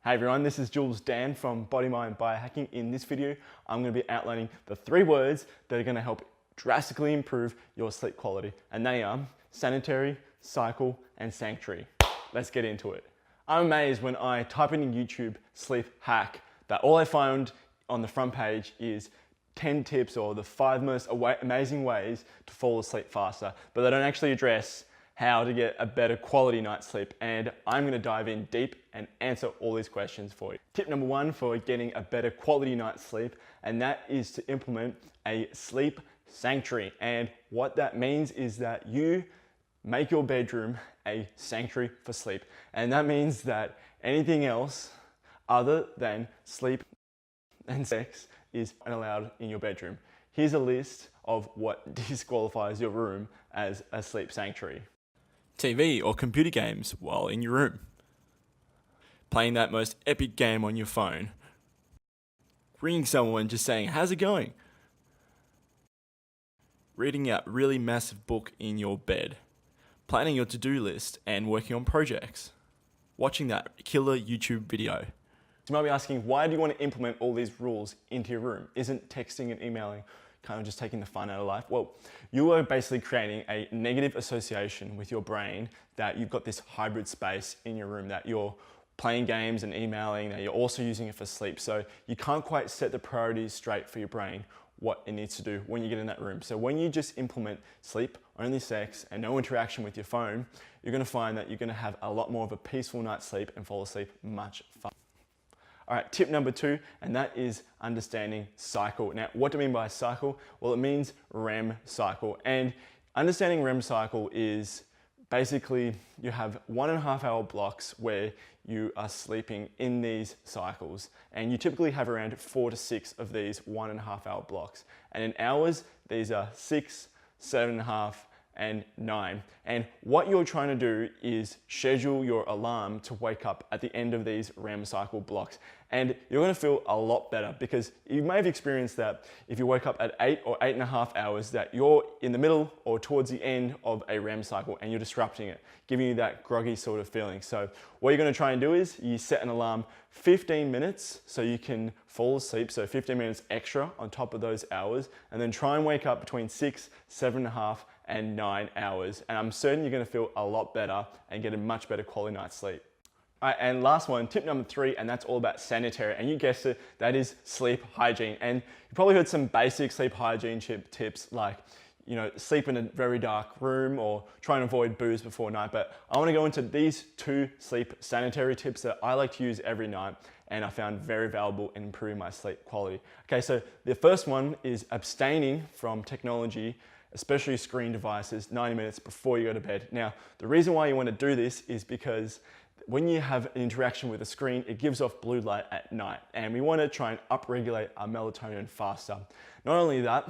Hey everyone, this is Jules Dan from Body Mind Biohacking. In this video, I'm going to be outlining the 3 words that are going to help drastically improve your sleep quality. And they are sanitary, cycle, and sanctuary. Let's get into it. I'm amazed when I type in YouTube sleep hack that all I find on the front page is 10 tips or the 5 most amazing ways to fall asleep faster, but they don't actually address how to get a better quality night's sleep, and I'm going to dive in deep and answer all these questions for you. Tip number 1 for getting a better quality night's sleep, and that is to implement a sleep sanctuary. And what that means is that you make your bedroom a sanctuary for sleep, and that means that anything else other than sleep and sex is unallowed in your bedroom. Here's a list of what disqualifies your room as a sleep sanctuary. TV or computer games while in your room. Playing that most epic game on your phone. Ringing someone just saying, "How's it going?" Reading a really massive book in your bed. Planning your to-do list and working on projects. Watching that killer YouTube video. You might be asking, why do you want to implement all these rules into your room? Isn't texting and emailing kind of just taking the fun out of life? Well, you are basically creating a negative association with your brain that you've got this hybrid space in your room, that you're playing games and emailing, that you're also using it for sleep. So you can't quite set the priorities straight for your brain, what it needs to do when you get in that room. So when you just implement sleep, only sex, and no interaction with your phone, you're going to find that you're going to have a lot more of a peaceful night's sleep and fall asleep much faster. All right, tip number 2, and that is understanding cycle. Now, what do I mean by cycle? Well, it means REM cycle. And understanding REM cycle is basically you have 1.5 hour blocks where you are sleeping in these cycles. And you typically have around 4 to 6 of these 1.5 hour blocks. And in hours, these are 6, 7.5, and 9. And what you're trying to do is schedule your alarm to wake up at the end of these REM cycle blocks. And you're going to feel a lot better, because you may have experienced that if you wake up at 8 or 8.5 hours, that you're in the middle or towards the end of a REM cycle and you're disrupting it, giving you that groggy sort of feeling. So what you're going to try and do is you set an alarm 15 minutes so you can fall asleep, so 15 minutes extra on top of those hours, and then try and wake up between 6, 7.5, and 9 hours. And I'm certain you're going to feel a lot better and get a much better quality night's sleep. All right, and last one, tip number 3, and that's all about sanitary. And you guessed it, that is sleep hygiene. And you probably heard some basic sleep hygiene tips like, sleep in a very dark room or try and avoid booze before night. But I want to go into these 2 sleep sanitary tips that I like to use every night and I found very valuable in improving my sleep quality. Okay, so the first one is abstaining from technology, especially screen devices, 90 minutes before you go to bed. Now, the reason why you want to do this is because when you have an interaction with a screen, it gives off blue light at night, and we want to try and upregulate our melatonin faster. Not only that,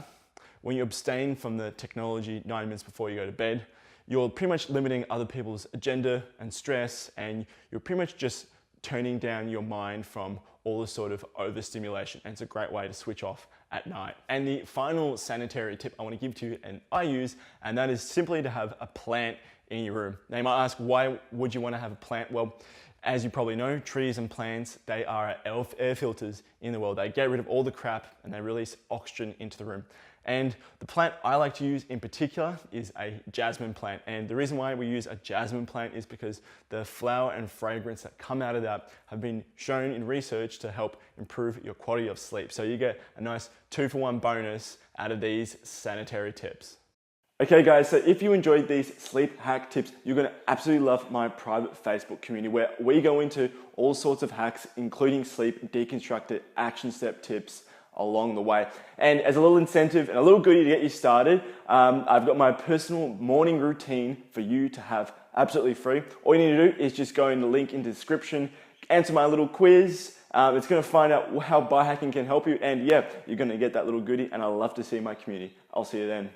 when you abstain from the technology 90 minutes before you go to bed, you're pretty much limiting other people's agenda and stress, and you're pretty much just turning down your mind from all the sort of overstimulation, and it's a great way to switch off at night. And the final sanitary tip I want to give to you, and I use, and that is simply to have a plant in your room. Now you might ask, why would you want to have a plant? Well, as you probably know, trees and plants, they are air filters in the world. They get rid of all the crap and they release oxygen into the room. And the plant I like to use in particular is a jasmine plant. And the reason why we use a jasmine plant is because the flower and fragrance that come out of that have been shown in research to help improve your quality of sleep. So you get a nice 2-for-1 bonus out of these sanitary tips. Okay guys, so if you enjoyed these sleep hack tips, you're going to absolutely love my private Facebook community where we go into all sorts of hacks, including sleep, deconstructed action step tips along the way. And as a little incentive and a little goodie to get you started, I've got my personal morning routine for you to have absolutely free. All you need to do is just go in the link in the description, answer my little quiz. It's going to find out how biohacking can help you, and yeah, you're going to get that little goodie, and I love to see my community. I'll see you then.